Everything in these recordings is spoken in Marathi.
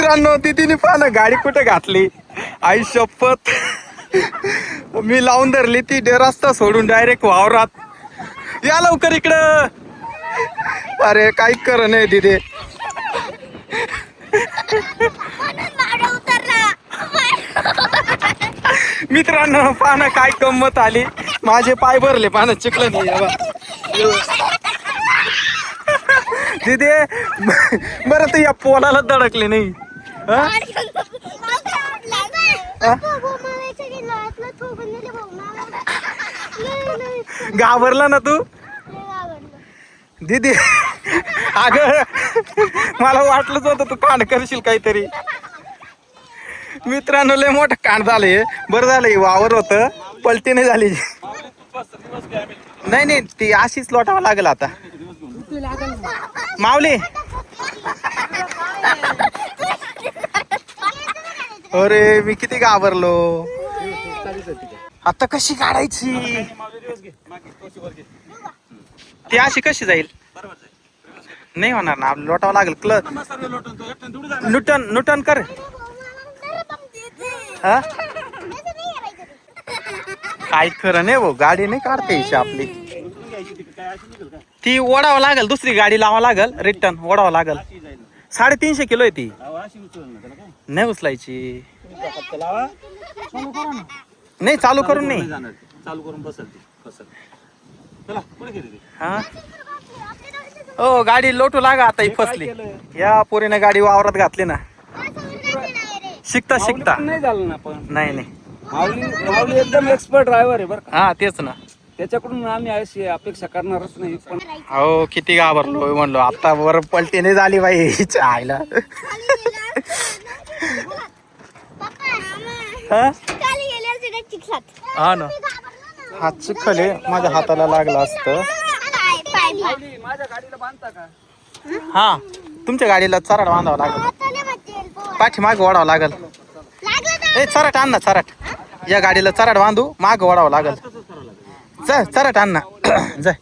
मित्रांनो तिने पाहा गाडी कुठे घातली, आई शपथ. मी लावून धरली ती रस्ता सोडून डायरेक्ट वावरात. या लवकर इकडं. अरे काही कर नाही तिथे. मित्रांनो पाहणं काय गंमत आली. माझे पाय भरले पाहणं चिखलं नाही तिथे. बरं तर या पोलाला धडकले नाही. घाबरला ना तू दीदी? अगं मला वाटलंच होतं तू कांड करशील काहीतरी. मित्रांनो लय मोठं कांड झालंय. बरं झालंय वावर होतं, पलटी नाही झाली. नाही नाही ती अशीच लोटावं लागेल आता. माऊली अरे मी किती घाबरलो. आता कशी काढायची ती? अशी कशी जाईल? नाही होणार ना, आपलं लोटावं लागेल. नुटन नुटन कर. हा काय खरं नाही भाऊ, गाडी नाही काढता यायची आपली. ती ओढावं लागेल, दुसरी गाडी लावावं लागेल, रिटर्न ओढावं लागेल. 350 किलो आहे ती. नाही उचलायची. नाही चालू करून नाही. चालू करून बसल. हा हो गाडी लोटू लागा आता. ही फसली. या पोरीने गाडी वावरात घातली ना. शिकता शिकता नाही झालं ना. पण नाही नाही माऊली एकदम एक्सपर्ट ड्रायव्हर आहे बरं का. हा तेच ना. त्याच्याकडून आम्ही अशी अपेक्षा करणारच नाही. पण हो किती घाबरलो म्हणलो. आता वर पलटी नाही झाली बाई आईला. हा ना हात चिखले माझ्या हाताला लागला असतं. माझ्या गाडीला बांधता का? हा तुमच्या गाडीला चराट बांधावं लागेल, पाठीमागे ओढावं लागेल. ए चराट आण ना, चराट. या गाडीला चराट बांधू, माग ओढावं लागेल. जा चराट आण ना. जाय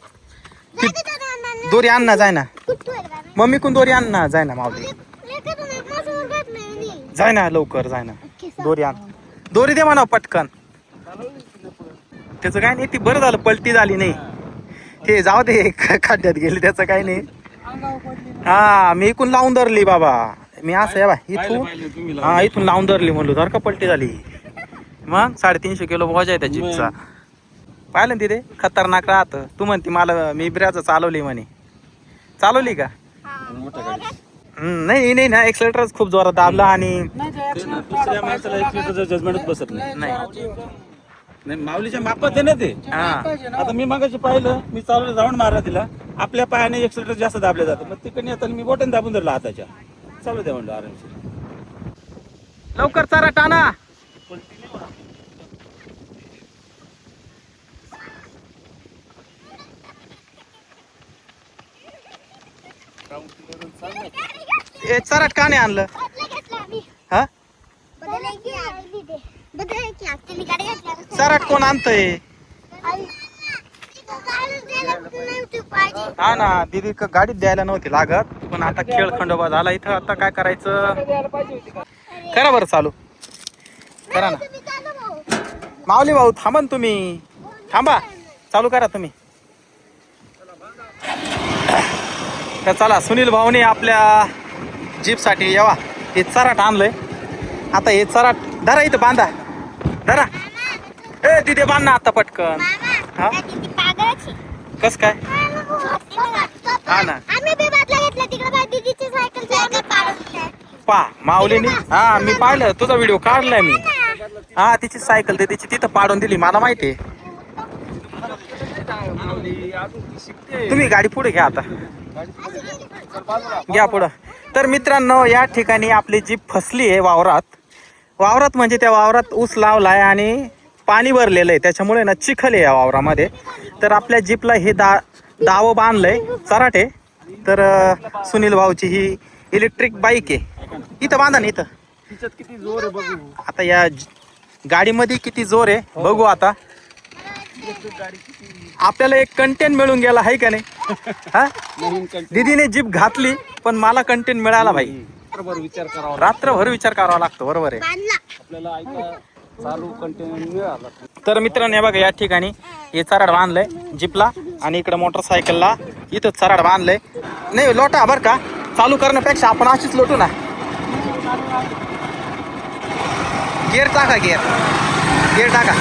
दोरी आण ना, जाय ना. मम्मी कोण दोरी आण ना, जाय ना माऊली. जाय ना लवकर, जाय ना. दोरी आण. दोरी दे म्हणा पटकन. त्याचं काय नाही, ती बरं झालं पलटी झाली नाही. ते जाऊ दे खड्ड्यात गेली, त्याचं काही नाही. हा मी इकून लावून धरली बाबा. मी असं आहे बा इथून. हा इथून लावून धरली म्हणलो, जर का पलटी झाली. मग 350 किलो बोजा आहे त्या जीपचा. पाहिलं ना तिथे खतरनाक राहतं. तू म्हणती मला मी ब्रेजा चालवली म्हणे. चालवली का? नाही नाही ना, एक्सेलेटरच खूप जोरात दाबला आणि दुसऱ्या माणसाला एक्सिलेटरचं जजमेंटच बसत नाही. नाही माऊलीच्या मापात आहे ना ते. आता मी मागाशी पाहिलं, मी चालवलं राऊंड मारला तिला. आपल्या पायाने एक्सिलेटर जास्त दाबले जातं. मग तिकडे आता मी बोटाने दाबून धरला हाताच्या. चालू द्या म्हणलं आरामशीर. लवकर चरा टाना. ए चराट का नाही आणलं? हा चराट कोण आणतंय? हा ना दीदी गाडीत द्यायला नव्हती लागत. पण आता खेळ खंडोबा झाला इथं. आता काय करायचं? करा बरं चालू, करा ना. माऊली भाऊ थांबा ना तुम्ही. थांबा, चालू करा तुम्ही. तर चला सुनील भाऊने आपल्या जीप साठी यावा हे चराट आणलंय. आता हे चराट धरा, इथं बांधा. धरा. ए तिथे बांध ना आता पटकन. हा कस काय? हा ना पा माऊलीनी. हा मी पाहिलं तुझा व्हिडिओ काढलाय मी. हा तिची सायकल ते तिची तिथं पाडून दिली, मला माहितीये. तुम्ही गाडी पुढे घ्या आता, घ्या पुढं. तर मित्रांनो या ठिकाणी आपली जीप फसली आहे वावरात. वावरात म्हणजे त्या वावरात ऊस लावलाय आणि पाणी भरलेलं आहे, त्याच्यामुळे ना चिखल आहे या वावरामध्ये. तर आपल्या जीपला हे दावं बांधलंय चराटे. तर सुनील भाऊची ही इलेक्ट्रिक बाईक आहे. इथं बांधा ना, इथं. किती जोर आहे बघू. आता या गाडीमध्ये किती जोर आहे बघू आता. आपल्याला एक कंटेंट मिळून गेला आहे का नाही? हा दीदीने जीप घातली पण मला कंटेंट मिळाला भाई. रात्रभर विचार करावा रात्रभर विचार करावा लागतो, बरोबर आहे. आपल्याला ऐका चालू कंटिन्यू मिळाला. तर मित्रांनो हे बघा, या ठिकाणी हे चराड बांधलंय जीपला आणि इकडे मोटरसायकलला इथं चराड बांधलंय. नाही लोटा बरं का, चालू करण्यापेक्षा आपण अशीच लोटू ना. गिअर टाका, गिअर टाका,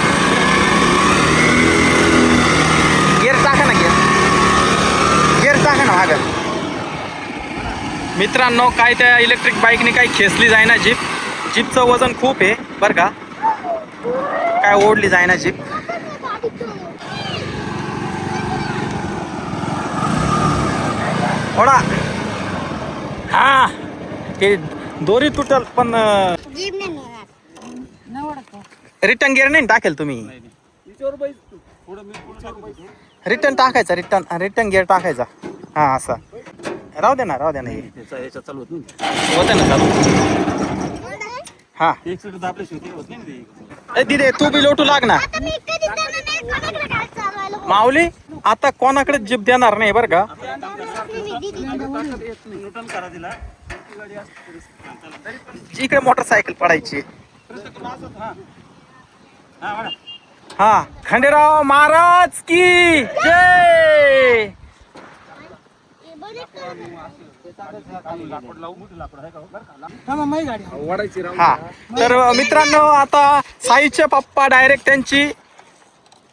गिअर टाका ना, गिअर टाका ना मागं. मित्रांनो काय त्या इलेक्ट्रिक बाईकने काही खेचली जाय ना जीपचं वजन खूप आहे बरं का, काय ओढली जाय ना जीप. ओढा. हा ते दोरी तुटल पण रिटर्न गिअर नाही टाकेल तुम्ही. रिटर्न टाकायचा, रिटर्न गिअर टाकायचा. हा असा राहू दे ना हे याच्यात चालू होत नाही, होतं ना चालू. हा एक सीट आपल्या शेवटी होत नाही ते. ए दिदे तू बी लोटू लाग ना. माऊली आता कोणाकडे जीप देणार नाही बरं का. न्यूटन करा दिला इकडे मोटरसायकल पडायची. हा हा खंडेराव महाराज की जय. हा तर मित्रांनो आता साईचे पप्पा डायरेक्ट त्यांची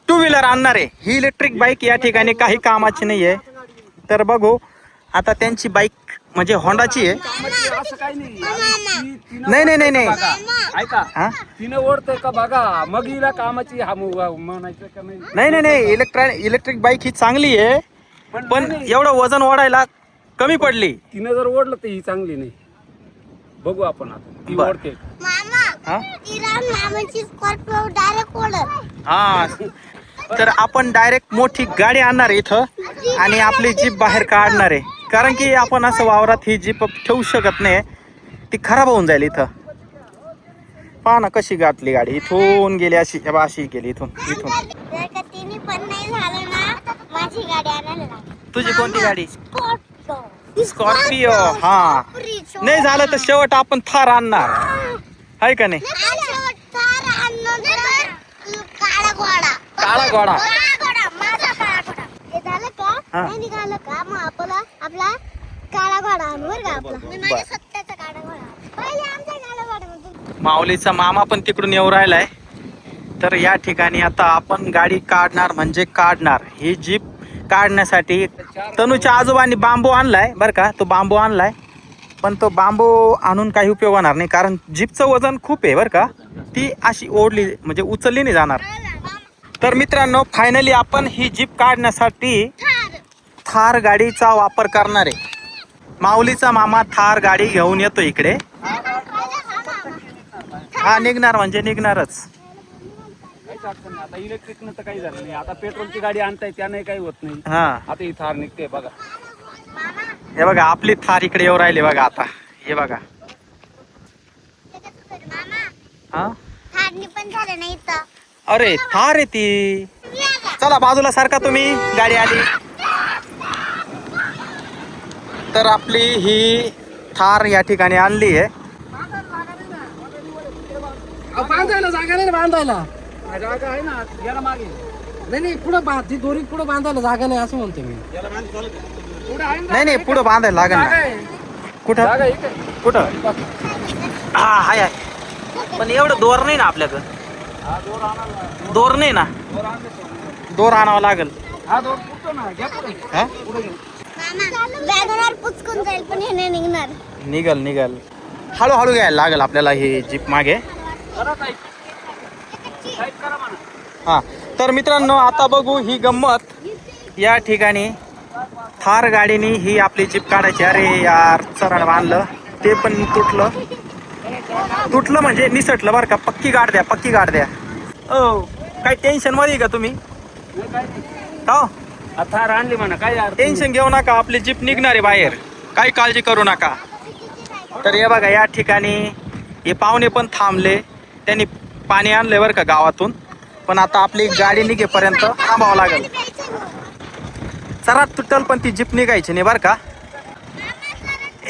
2 व्हीलर आणणार आहे. ही इलेक्ट्रिक बाईक या ठिकाणी काही कामाची नाही आहे. तर बघू आता त्यांची बाईक म्हणजे होंडाची आहे. असं काही नाही ऐका हा तिने ओढतोय का बघा, मग हिला कामाची म्हणायचं का नाही. नाही इलेक्ट्रिक बाईक ही चांगली आहे, पण एवढं वजन ओढायला कमी पडली. तिने जर ओढलं तर ही चांगली नाही. बघू आपण आता ती ओढते. हा तर आपण डायरेक्ट मोठी गाडी आणणार आहे इथं आणि आपली जीप बाहेर काढणार आहे. कारण की आपण असं वावरात ही जीप ठेवू शकत नाही, ती खराब होऊन जाईल. इथं पहा ना कशी गाठली गाडी, इथून गेली अशी अशी गेली इथून. तुझी कोणती गाडी? स्कॉर्पिओ. हा नाही झालं तर शेवट आपण थार आणणार आहे का नाही. काळा घोडा. माऊलीचा मामा पण तिकडून येऊ राहिलाय. तर या ठिकाणी आता आपण गाडी काढणार म्हणजे काढणार. ही जीप काढण्यासाठी तनूच्या आजोबांनी बांबू आणलाय बरं का. तो बांबू आणलाय पण तो बांबू आणून काही उपयोग होणार नाही, कारण जीपचं वजन खूप आहे बरं का. ती अशी ओढली म्हणजे उचलली नाही जाणार. तर मित्रांनो फायनली आपण ही जीप काढण्यासाठी थार गाडीचा वापर करणार आहे. माऊलीचा मामा थार गाडी घेऊन येतो इकडे. हा निघणार म्हणजे निघणारच. आता इलेक्ट्रिक तर काही झालं नाही. आता पेट्रोलची गाडी आणताय त्याने काही होत नाही. हा आता ही थार निघते बघा. हे बघा आपली थार इकडे येऊ राहिली बघा. आता हे बघा. हा अरे थार आहे ती. चला बाजूला सारखा तुम्ही, गाडी आली. तर आपली ही थार या ठिकाणी आणली आहे. बांधायला जागा नाही, बांधायला जागा आहे ना याला मागे. नाही पुढं ती दोरी पुढं बांधायला जागा नाही असं म्हणतो मी. याला मागे चालू नाही पुढं बांधायला लागेल ना. कुठं कुठं? हा हाय पण एवढं दोर नाही ना आपल्याकडं. दोर नाही ना, दोर आणावं लागेल. हा दोर पुढतो ना, घ्या पुढे. हा पुचकून जाईल पण हे नाही निघणार. निघल हळूहळू घ्यायला लागेल आपल्याला ही जीप मागे. हा तर मित्रांनो आता बघू ही गंमत. या ठिकाणी थार गाडीने ही आपली जीप काढायची. अरे यार चराड बांधलं ते पण तुटलं म्हणजे निसटलं बरं का. पक्की गाड द्या. ओ काही टेन्शन मध्ये का तुम्ही? हो थार आणली म्हणा, काय टेन्शन घेऊ नका, आपली जीप निघणार आहे बाहेर, काही काळजी करू नका. तर हे बघा या ठिकाणी हे पाहुणे पण थांबले, त्यांनी पाणी आणलंय बरं का गावातून. पण आता आपली गाडी निघेपर्यंत थांबावं लागेल. चरात तुटल पण ती जीप निघायची नाही बरं का.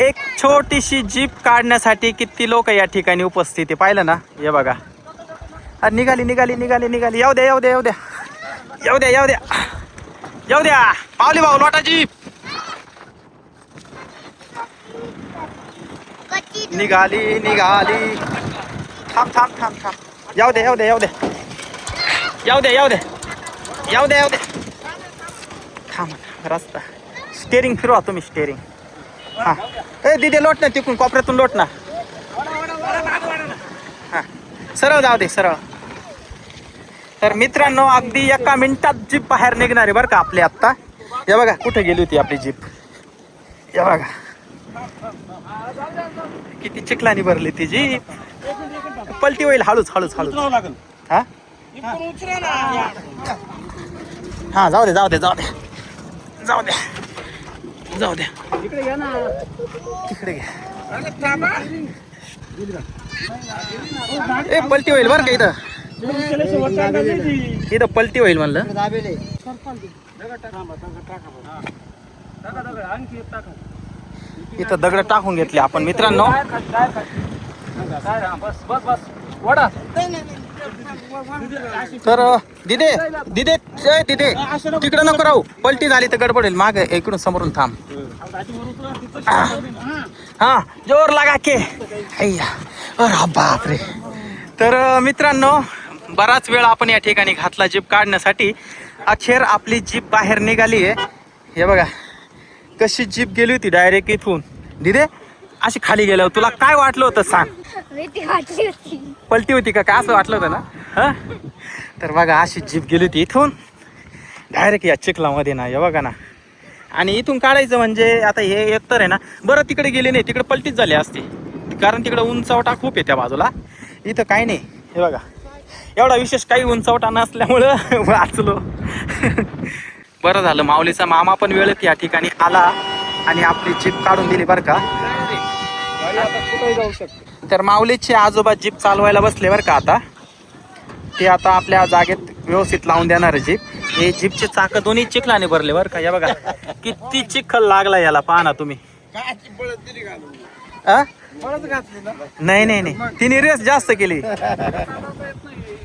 एक छोटीशी जीप काढण्यासाठी किती लोक या ठिकाणी उपस्थित आहे पाहिलं ना. हे बघा अरे निघाली निघाली निघाली निघाली. येऊ द्या येऊ द्या येऊ द्या येऊ द्या येऊ द्या येऊ द्या. पावली भाऊ लोटा जीप निघाली निघाली. थांब थांब थांब थांब. येऊ द्या येऊ द्या येऊ द्या येऊ द्या येऊ द्या येऊ द्या येऊ द्या. थांब रस्ता. स्टेरिंग फिरवा तुम्ही स्टेरिंग. हा ए दिदे लोट ना तिकडून कोपऱ्यातून लोट ना. हा सरळ जाऊ दे सरळ. तर मित्रांनो अगदी एका मिनिटात जीप बाहेर निघणार आहे बरं का आपली आत्ता. हे बघा कुठे गेली होती आपली जीप. हे बघा किती चिखलानी भरली ती जीप. पलटी होईल हळूच हळूच हळूच. हा हा जाऊ दे जाऊ दे जाऊ दे जाऊ दे जाऊ द्या. तिकडे घ्या. ए पलटी होईल बरं का इथं. इथं पलटी होईल म्हणलं. इथं दगड टाकून घेतले आपण मित्रांनो. तर दिदे दिदे दिदे तिकडे नको राहू. पलटी झाली तर गडबड होईल. मागे इकडून समोरून थांब. हा जोर लागा के. अरे बापरे. तर मित्रांनो बराच वेळ आपण या ठिकाणी घातला जीप काढण्यासाठी. अखेर आपली जीप बाहेर निघाली आहे. हे बघा कशी जीप गेली होती डायरेक्ट इथून. दिदे अशी खाली गेल्यावर तुला काय वाटलं होतं सांग. भीती वाटली होती. पलटी होती का काय असं वाटलं होतं ना. हा तर बघा अशी जीप गेली होती इथून डायरेक्ट या चिखलामध्ये ना. हे बघा ना. आणि इथून काढायचं म्हणजे आता हे एकतर आहे ना. बरं तिकडे गेले नाही तिकडे पलटीच झाली असते कारण तिकडे उंचवटा खूप आहे त्या बाजूला. इथं काही नाही. हे बघा एवढा विशेष काही उंचवटा नसल्यामुळं वाचलो. बरं झालं माऊलीचा मामा पण वेळेत या ठिकाणी आला आणि आपली जीप काढून दिली बरं का. तर माऊलीचे आजोबा जीप चालवायला बसले बरं का. आता ते आता आपल्या जागेत व्यवस्थित लावून देणार जीप. हे जीपचे चाक दोन्ही चिखलाने भरले बरं का. या बघा किती चिखल लागला याला पहा ना तुम्ही. नाही नाही नाही तिने रेस जास्त केली.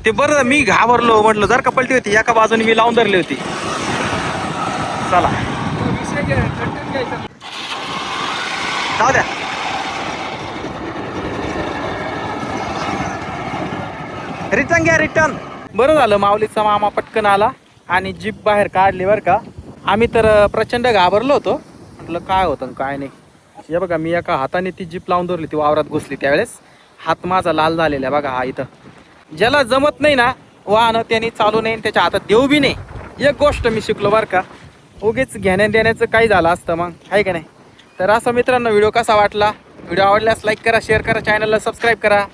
ते बरं मी घाबरलो म्हटलं जर का पलटी होती एका बाजूने मी लावून धरली होती. चला जाऊ द्या. रिटर्न घ्या रिटर्न. बरं झालं माऊलीचा मामा पटकन आला आणि जीप बाहेर काढली बरं का. आम्ही तर प्रचंड घाबरलो होतो. म्हटलं काय होतं काय नाही. हे बघा मी एका हाताने ती जीप लावून धरली. ती वावरात घुसली त्यावेळेस हात माझा लाल झालेला आहे बघा. हा इथं ज्याला जमत नाही ना वाहन त्यांनी चालू नाही त्याच्या हातात देऊ बी नाही. एक गोष्ट मी शिकलो बरं का. उगीच घेण्यात देण्याचं काही झालं असतं मग आहे का नाही. तर असं मित्रांनो व्हिडिओ कसा वाटला. व्हिडिओ आवडल्यास लाईक करा शेअर करा चॅनलला सबस्क्राईब करा.